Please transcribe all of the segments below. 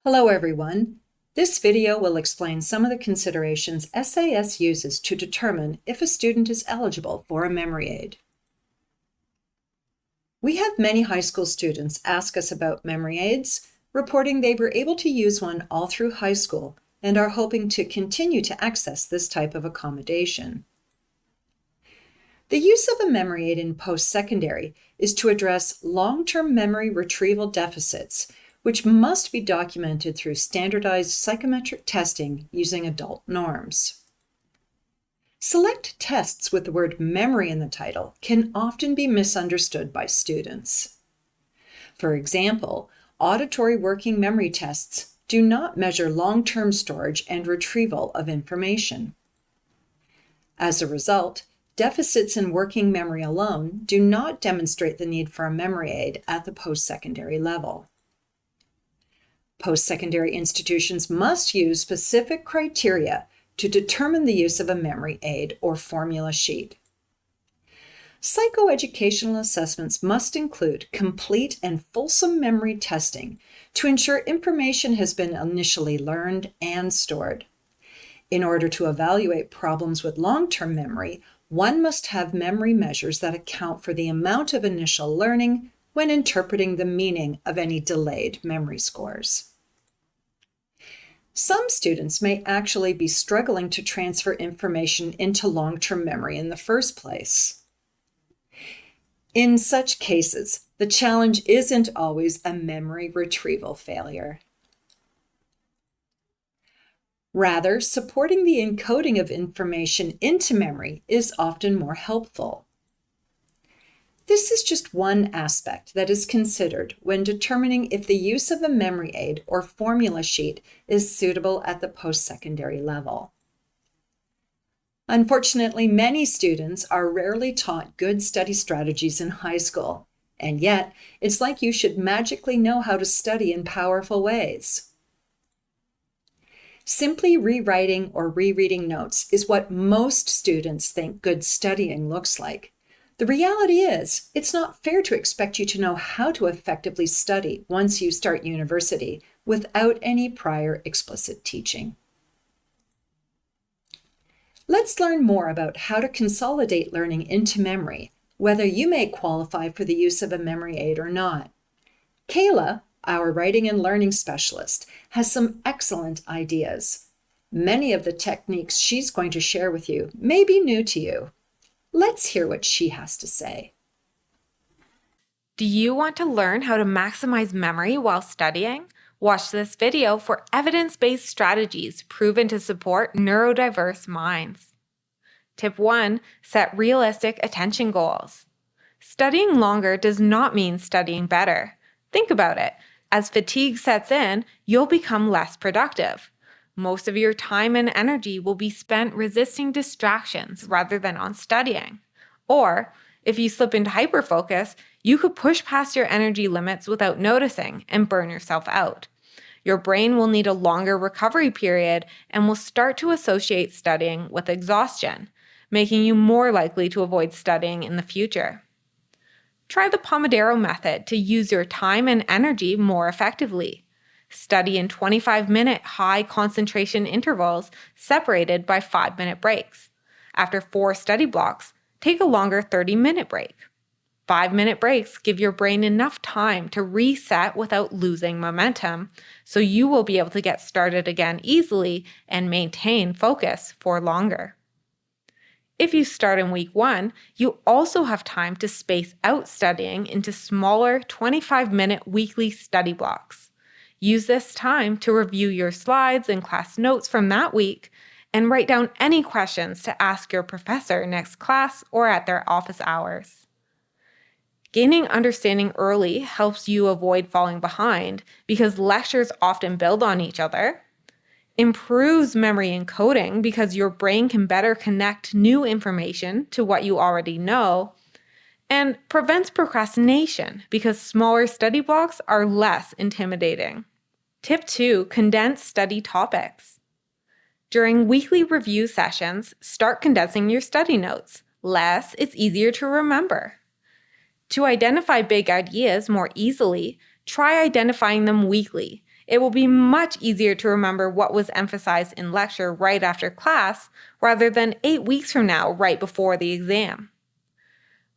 Hello everyone. This video will explain some of the considerations SAS uses to determine if a student is eligible for a memory aid. We have many high school students ask us about memory aids, reporting they were able to use one all through high school and are hoping to continue to access this type of accommodation. The use of a memory aid in post-secondary is to address long-term memory retrieval deficits, which must be documented through standardized psychometric testing using adult norms. Select tests with the word memory in the title can often be misunderstood by students. For example, auditory working memory tests do not measure long-term storage and retrieval of information. As a result, deficits in working memory alone do not demonstrate the need for a memory aid at the post-secondary level. Post-secondary institutions must use specific criteria to determine the use of a memory aid or formula sheet. Psychoeducational assessments must include complete and fulsome memory testing to ensure information has been initially learned and stored. In order to evaluate problems with long-term memory, one must have memory measures that account for the amount of initial learning when interpreting the meaning of any delayed memory scores. Some students may actually be struggling to transfer information into long-term memory in the first place. In such cases, the challenge isn't always a memory retrieval failure. Rather, supporting the encoding of information into memory is often more helpful. This is just one aspect that is considered when determining if the use of a memory aid or formula sheet is suitable at the post-secondary level. Unfortunately, many students are rarely taught good study strategies in high school, and yet it's like you should magically know how to study in powerful ways. Simply rewriting or rereading notes is what most students think good studying looks like. The reality is, it's not fair to expect you to know how to effectively study once you start university without any prior explicit teaching. Let's learn more about how to consolidate learning into memory, whether you may qualify for the use of a memory aid or not. Kayla, our writing and learning specialist, has some excellent ideas. Many of the techniques she's going to share with you may be new to you. Let's hear what she has to say. Do you want to learn how to maximize memory while studying? Watch this video for evidence-based strategies proven to support neurodiverse minds. Tip 1. Set realistic attention goals. Studying longer does not mean studying better. Think about it. As fatigue sets in, you'll become less productive. Most of your time and energy will be spent resisting distractions rather than on studying. Or, if you slip into hyperfocus, you could push past your energy limits without noticing and burn yourself out. Your brain will need a longer recovery period and will start to associate studying with exhaustion, making you more likely to avoid studying in the future. Try the Pomodoro method to use your time and energy more effectively. Study in 25-minute high concentration intervals separated by 5-minute breaks. After 4 study blocks, take a longer 30-minute break. 5-minute breaks give your brain enough time to reset without losing momentum, so you will be able to get started again easily and maintain focus for longer. If you start in week 1, you also have time to space out studying into smaller 25-minute weekly study blocks. Use this time to review your slides and class notes from that week and write down any questions to ask your professor next class or at their office hours. Gaining understanding early helps you avoid falling behind because lectures often build on each other, improves memory encoding because your brain can better connect new information to what you already know, and prevents procrastination because smaller study blocks are less intimidating. Tip 2. Condense study topics. During weekly review sessions, start condensing your study notes. Less is easier to remember. To identify big ideas more easily, try identifying them weekly. It will be much easier to remember what was emphasized in lecture right after class rather than 8 weeks from now, right before the exam.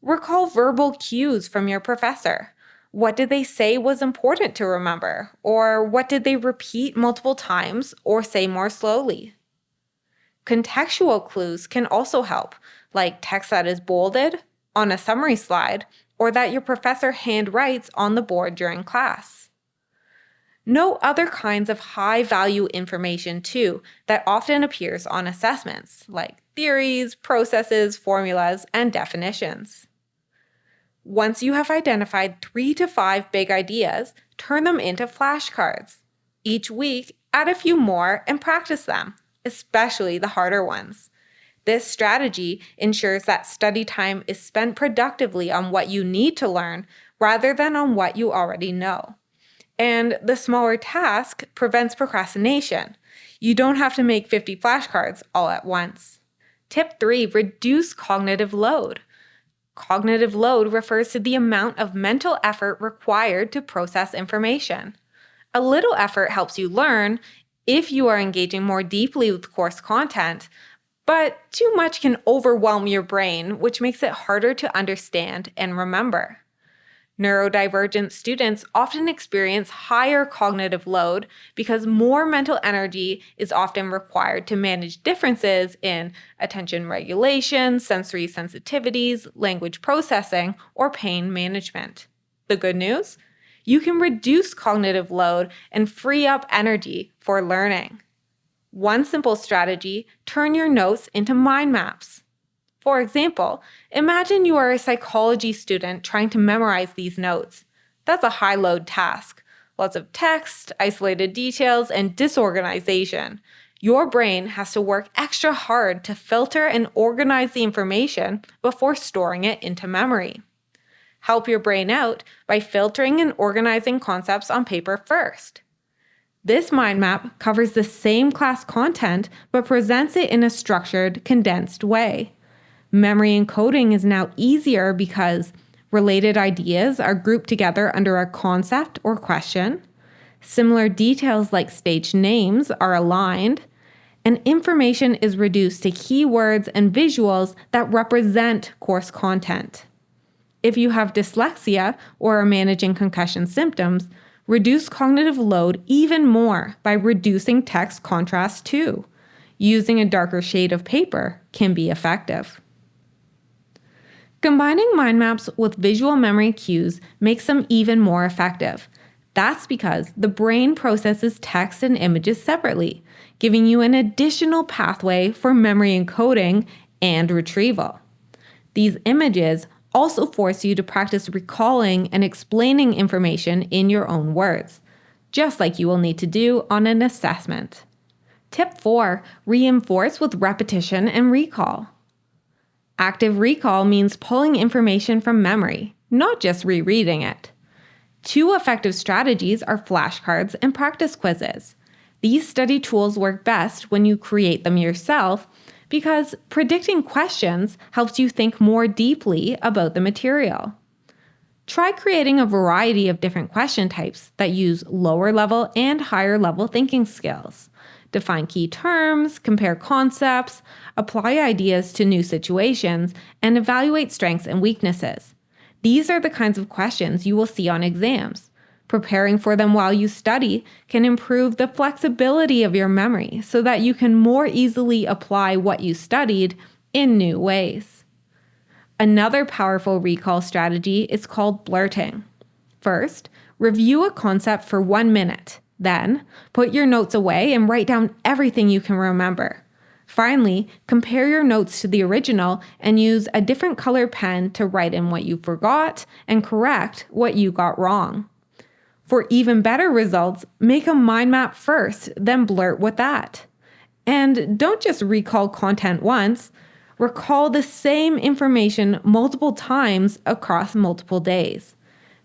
Recall verbal cues from your professor. What did they say was important to remember? Or what did they repeat multiple times or say more slowly? Contextual clues can also help, like text that is bolded, on a summary slide, or that your professor handwrites on the board during class. Know other kinds of high-value information too that often appears on assessments, like theories, processes, formulas, and definitions. Once you have identified 3 to 5 big ideas, turn them into flashcards. Each week, add a few more and practice them, especially the harder ones. This strategy ensures that study time is spent productively on what you need to learn rather than on what you already know. And the smaller task prevents procrastination. You don't have to make 50 flashcards all at once. Tip 3, reduce cognitive load. Cognitive load refers to the amount of mental effort required to process information. A little effort helps you learn if you are engaging more deeply with course content, but too much can overwhelm your brain, which makes it harder to understand and remember. Neurodivergent students often experience higher cognitive load because more mental energy is often required to manage differences in attention regulation, sensory sensitivities, language processing, or pain management. The good news? You can reduce cognitive load and free up energy for learning. One simple strategy: turn your notes into mind maps. For example, imagine you are a psychology student trying to memorize these notes. That's a high-load task. Lots of text, isolated details, and disorganization. Your brain has to work extra hard to filter and organize the information before storing it into memory. Help your brain out by filtering and organizing concepts on paper first. This mind map covers the same class content but presents it in a structured, condensed way. Memory encoding is now easier because related ideas are grouped together under a concept or question, similar details like stage names are aligned, and information is reduced to keywords and visuals that represent course content. If you have dyslexia or are managing concussion symptoms, reduce cognitive load even more by reducing text contrast too. Using a darker shade of paper can be effective. Combining mind maps with visual memory cues makes them even more effective. That's because the brain processes text and images separately, giving you an additional pathway for memory encoding and retrieval. These images also force you to practice recalling and explaining information in your own words, just like you will need to do on an assessment. Tip 4, reinforce with repetition and recall. Active recall means pulling information from memory, not just rereading it. 2 effective strategies are flashcards and practice quizzes. These study tools work best when you create them yourself because predicting questions helps you think more deeply about the material. Try creating a variety of different question types that use lower level and higher level thinking skills. Define key terms, compare concepts, apply ideas to new situations, and evaluate strengths and weaknesses. These are the kinds of questions you will see on exams. Preparing for them while you study can improve the flexibility of your memory so that you can more easily apply what you studied in new ways. Another powerful recall strategy is called blurting. First, review a concept for 1 minute. Then, put your notes away and write down everything you can remember. Finally, compare your notes to the original and use a different color pen to write in what you forgot and correct what you got wrong. For even better results, make a mind map first, then blurt with that. And don't just recall content once. Recall the same information multiple times across multiple days.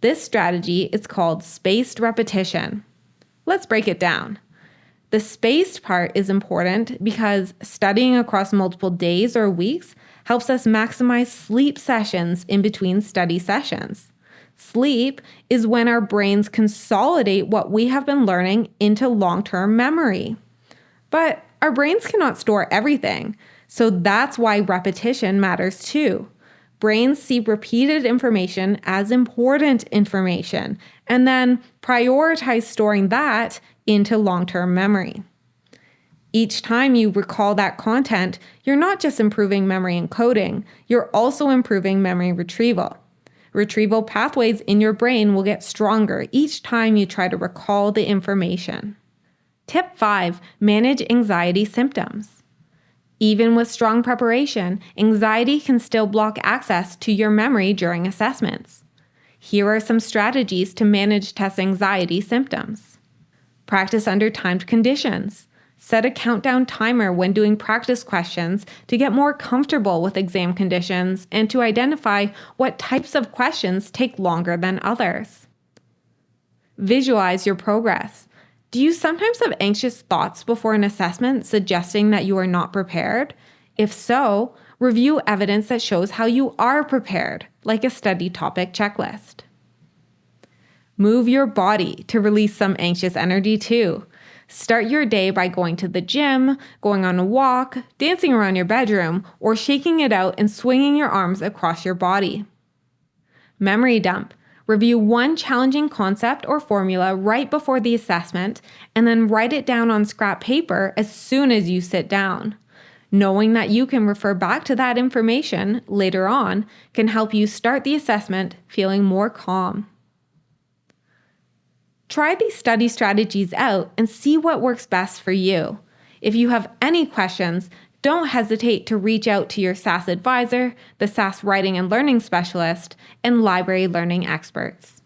This strategy is called spaced repetition. Let's break it down. The spaced part is important because studying across multiple days or weeks helps us maximize sleep sessions in between study sessions. Sleep is when our brains consolidate what we have been learning into long-term memory. But our brains cannot store everything, so that's why repetition matters too. Brains see repeated information as important information and then prioritize storing that into long-term memory. Each time you recall that content, you're not just improving memory encoding, you're also improving memory retrieval. Retrieval pathways in your brain will get stronger each time you try to recall the information. Tip 5, manage anxiety symptoms. Even with strong preparation, anxiety can still block access to your memory during assessments. Here are some strategies to manage test anxiety symptoms. Practice under timed conditions. Set a countdown timer when doing practice questions to get more comfortable with exam conditions and to identify what types of questions take longer than others. Visualize your progress. Do you sometimes have anxious thoughts before an assessment suggesting that you are not prepared? If so, review evidence that shows how you are prepared, like a study topic checklist. Move your body to release some anxious energy too. Start your day by going to the gym, going on a walk, dancing around your bedroom, or shaking it out and swinging your arms across your body. Memory dump. Review one challenging concept or formula right before the assessment, and then write it down on scrap paper as soon as you sit down. Knowing that you can refer back to that information later on can help you start the assessment feeling more calm. Try these study strategies out and see what works best for you. If you have any questions, don't hesitate to reach out to your SAS advisor, the SAS Writing and Learning Specialist, and library learning experts.